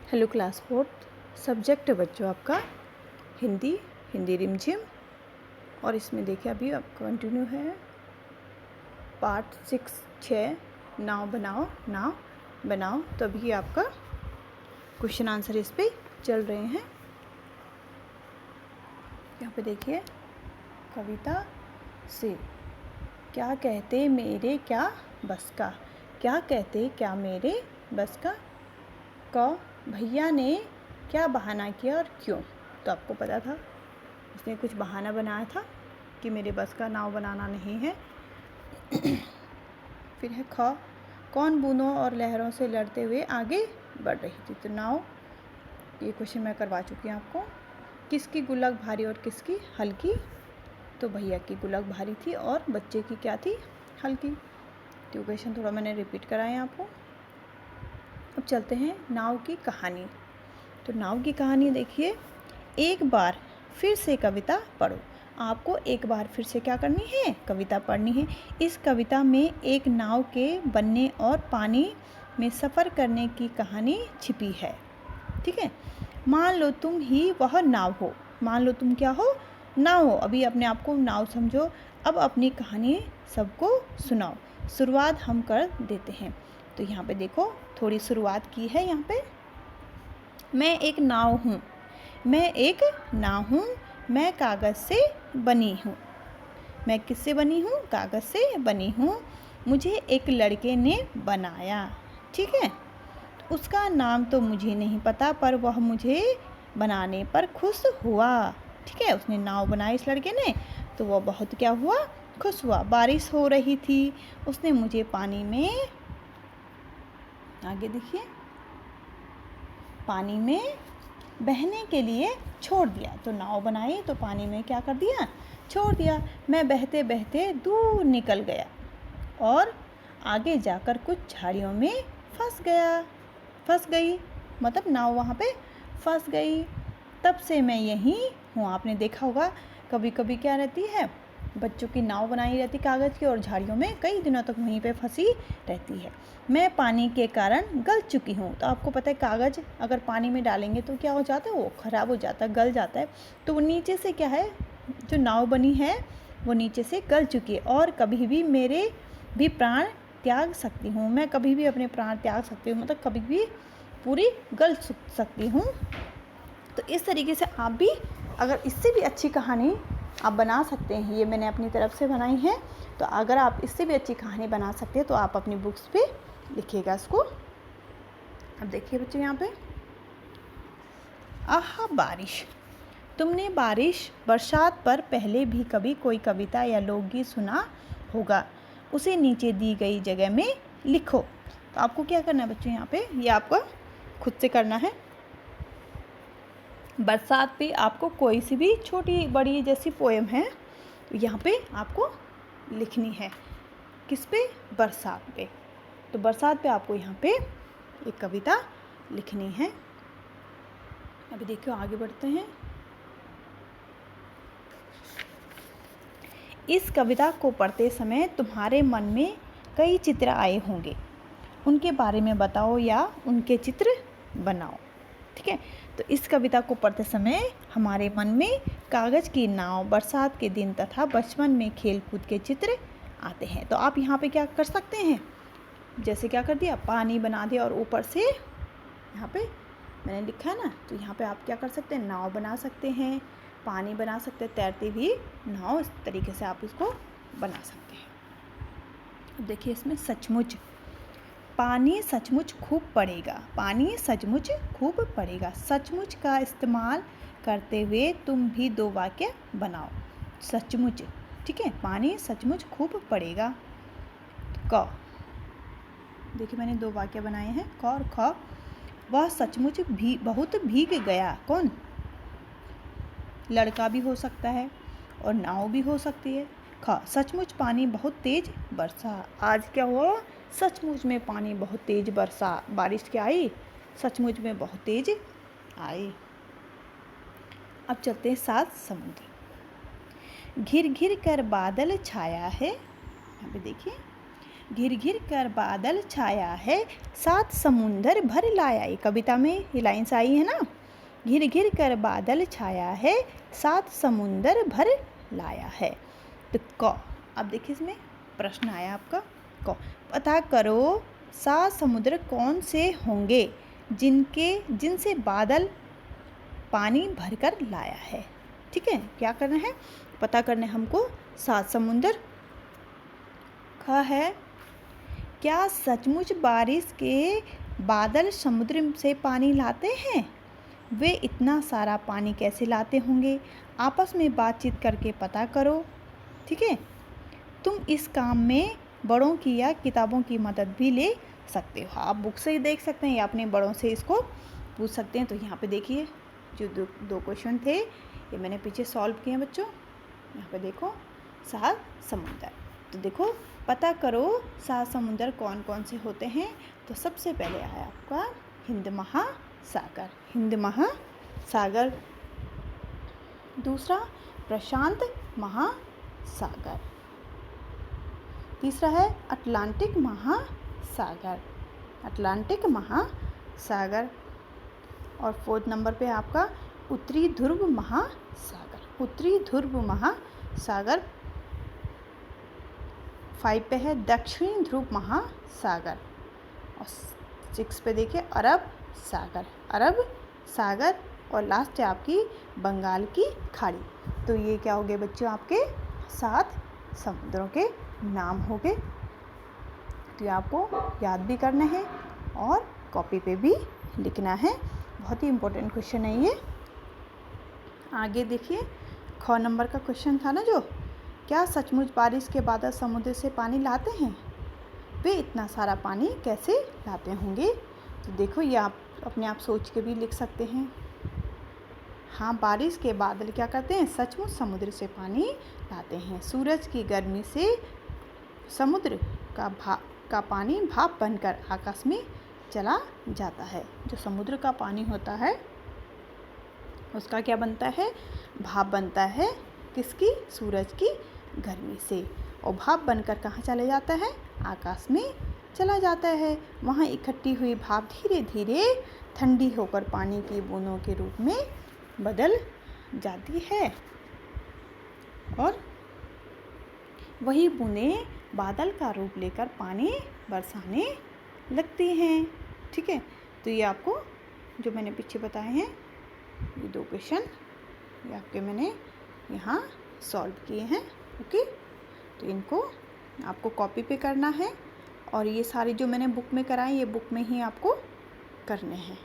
Hello class fourth subject है बच्चों आपका हिंदी रिमझिम। और इसमें देखिए अभी अब कंटिन्यू है पार्ट 6 नाव बनाओ। तो अभी आपका क्वेश्चन आंसर इस पे चल रहे हैं। यहाँ पे देखिए कविता से क्या कहते मेरे क्या बस का, क्या कहते क्या मेरे बस का। क भैया ने क्या बहाना किया और क्यों। तो आपको पता था उसने कुछ बहाना बनाया था कि मेरे बस का नाव बनाना नहीं है। फिर है ख कौन बूंदों और लहरों से लड़ते हुए आगे बढ़ रही थी। तो नाव ये क्वेश्चन मैं करवा चुकी हूँ आपको। किसकी गुल्लक भारी और किसकी हल्की। तो भैया की गुल्लक भारी थी और बच्चे की क्या थी, हल्की। तो क्वेश्चन थोड़ा मैंने रिपीट कराया आपको। अब चलते हैं नाव की कहानी। तो नाव की कहानी देखिए, एक बार फिर से कविता पढ़ो। आपको एक बार फिर से क्या करनी है, कविता पढ़नी है। इस कविता में एक नाव के बनने और पानी में सफ़र करने की कहानी छिपी है। ठीक है, मान लो तुम ही वह नाव हो। मान लो तुम क्या हो, नाव हो। अभी अपने आप को नाव समझो। अब अपनी कहानी सबको सुनाओ। शुरुआत हम कर देते हैं। तो यहाँ पे देखो थोड़ी शुरुआत की है। यहाँ पे मैं एक नाव हूँ, मैं एक नाव हूँ, मैं कागज़ से बनी हूँ। मैं किससे बनी हूँ, कागज़ से बनी हूँ। मुझे एक लड़के ने बनाया। ठीक है, उसका नाम तो मुझे नहीं पता पर वह मुझे बनाने पर खुश हुआ। ठीक है, उसने नाव बनाई इस लड़के ने, तो वह बहुत क्या हुआ, खुश हुआ। बारिश हो रही थी, उसने मुझे पानी में, आगे देखिए, पानी में बहने के लिए छोड़ दिया। तो नाव बनाई तो पानी में क्या कर दिया, छोड़ दिया। मैं बहते बहते दूर निकल गया और आगे जाकर कुछ झाड़ियों में फंस गई। मतलब नाव वहाँ पे फंस गई। तब से मैं यहीं हूँ। आपने देखा होगा कभी कभी क्या रहती है, बच्चों की नाव बनाई रहती कागज़ की और झाड़ियों में कई दिनों तक वहीं पे फंसी रहती है। मैं पानी के कारण गल चुकी हूँ। तो आपको पता है कागज़ अगर पानी में डालेंगे तो क्या हो जाता है, वो ख़राब हो जाता है, गल जाता है। तो वो नीचे से क्या है, जो नाव बनी है वो नीचे से गल चुकी है। और कभी भी मेरे भी प्राण त्याग सकती हूँ। मैं कभी भी अपने प्राण त्याग सकती हूँ, मतलब कभी भी पूरी गल सकती हूँ। तो इस तरीके से आप भी अगर इससे भी अच्छी कहानी आप बना सकते हैं, ये मैंने अपनी तरफ से बनाई है। तो अगर आप इससे भी अच्छी कहानी बना सकते हैं तो आप अपनी बुक्स पे लिखिएगा इसको। अब देखिए बच्चे यहाँ पे, आहा बारिश। तुमने बरसात पर पहले भी कभी कोई कविता या लोकगीत सुना होगा। उसे नीचे दी गई जगह में लिखो। तो आपको क्या करना है बच्चों, यहाँ पे ये आपको खुद से करना है। बरसात पे आपको कोई सी भी छोटी बड़ी जैसी पोएम है तो यहाँ पे आपको लिखनी है। किस पे, बरसात पे। तो बरसात पे आपको यहाँ पे एक कविता लिखनी है। अभी देखिए आगे बढ़ते हैं। इस कविता को पढ़ते समय तुम्हारे मन में कई चित्र आए होंगे। उनके बारे में बताओ या उनके चित्र बनाओ। ठीक है, तो इस कविता को पढ़ते समय हमारे मन में कागज़ की नाव, बरसात के दिन तथा बचपन में खेल कूद के चित्र आते हैं। तो आप यहाँ पे क्या कर सकते हैं, जैसे क्या कर दिया, पानी बना दिया और ऊपर से यहाँ पे मैंने लिखा है ना, तो यहाँ पे आप क्या कर सकते हैं, नाव बना सकते हैं, पानी बना सकते हैं, तैरती हुई नाव। इस तरीके से आप इसको बना सकते हैं। अब देखिए इसमें सचमुच, पानी सचमुच खूब पड़ेगा। पानी सचमुच खूब पड़ेगा। सचमुच का इस्तेमाल करते हुए तुम भी दो वाक्य बनाओ। सचमुच, ठीक है, पानी सचमुच खूब पड़ेगा। क, देखिए मैंने दो वाक्य बनाए हैं, क और ख। वह सचमुच भी बहुत भीग गया। कौन, लड़का भी हो सकता है और नाव भी हो सकती है। ख, सचमुच पानी बहुत तेज बरसा। आज क्या हुआ, सचमुच में पानी बहुत तेज बरसा। बारिश क्या आई, सचमुच में बहुत तेज आई। अब चलते हैं सात समुद्र। घिर घिर कर बादल छाया है। यहाँ पे देखिए, घिर घिर कर बादल छाया है, 7 समुंदर भर लाया। ये कविता में ये लाइन्स आई है ना। घिर घिर कर बादल छाया है, 7 समुंदर भर लाया है। तो क, अब देखिए इसमें प्रश्न आया आपका क, पता करो 7 समुद्र कौन से होंगे जिनसे बादल पानी भरकर लाया है। ठीक है, क्या करना है, पता करना है हमको 7 समुंदर। ख है, क्या सचमुच बारिश के बादल समुद्र से पानी लाते हैं? वे इतना सारा पानी कैसे लाते होंगे? आपस में बातचीत करके पता करो। ठीक है, तुम इस काम में बड़ों की या किताबों की मदद भी ले सकते हो। आप बुक से ही देख सकते हैं या अपने बड़ों से इसको पूछ सकते हैं। तो यहाँ पे देखिए जो दो क्वेश्चन थे ये मैंने पीछे सॉल्व किए हैं बच्चों। यहाँ पे देखो 7 समुंदर। तो देखो पता करो 7 समुंदर कौन कौन से होते हैं। तो सबसे पहले आया आपका हिंद महासागर, हिंद महासागर। दूसरा प्रशांत महासागर। तीसरा है अटलांटिक महासागर, अटलांटिक महासागर। और 4th नंबर पे आपका उत्तरी ध्रुव महासागर, उत्तरी ध्रुव महासागर। 5 पे है दक्षिणी ध्रुव महासागर। और 6 पे देखिए अरब सागर, अरब सागर। और लास्ट है आपकी बंगाल की खाड़ी। तो ये क्या हो गए बच्चों, आपके 7 समुद्रों के नाम हो गए। तो ये आपको याद भी करना है और कॉपी पे भी लिखना है। बहुत ही इम्पोर्टेंट क्वेश्चन है ये। आगे देखिए ख नंबर का क्वेश्चन था ना जो, क्या सचमुच बारिश के बादल समुद्र से पानी लाते हैं? वे इतना सारा पानी कैसे लाते होंगे? तो देखो ये आप अपने आप सोच के भी लिख सकते हैं। हाँ, बारिश के बादल क्या करते हैं, सचमुच समुद्र से पानी लाते हैं। सूरज की गर्मी से समुद्र का पानी भाप बनकर आकाश में चला जाता है। जो समुद्र का पानी होता है उसका क्या बनता है, भाप बनता है। किसकी, सूरज की गर्मी से। और भाप बनकर कहाँ चले जाता है, आकाश में चला जाता है। वहाँ इकट्ठी हुई भाप धीरे धीरे ठंडी होकर पानी की बूंदों के रूप में बदल जाती है और वही बूंदें बादल का रूप लेकर पानी बरसाने लगती हैं। ठीक है, तो ये आपको जो मैंने पीछे बताए हैं ये 2 क्वेश्चन ये आपके मैंने यहाँ सॉल्व किए हैं। ओके, तो इनको आपको कॉपी पे करना है और ये सारी जो मैंने बुक में कराए ये बुक में ही आपको करने हैं।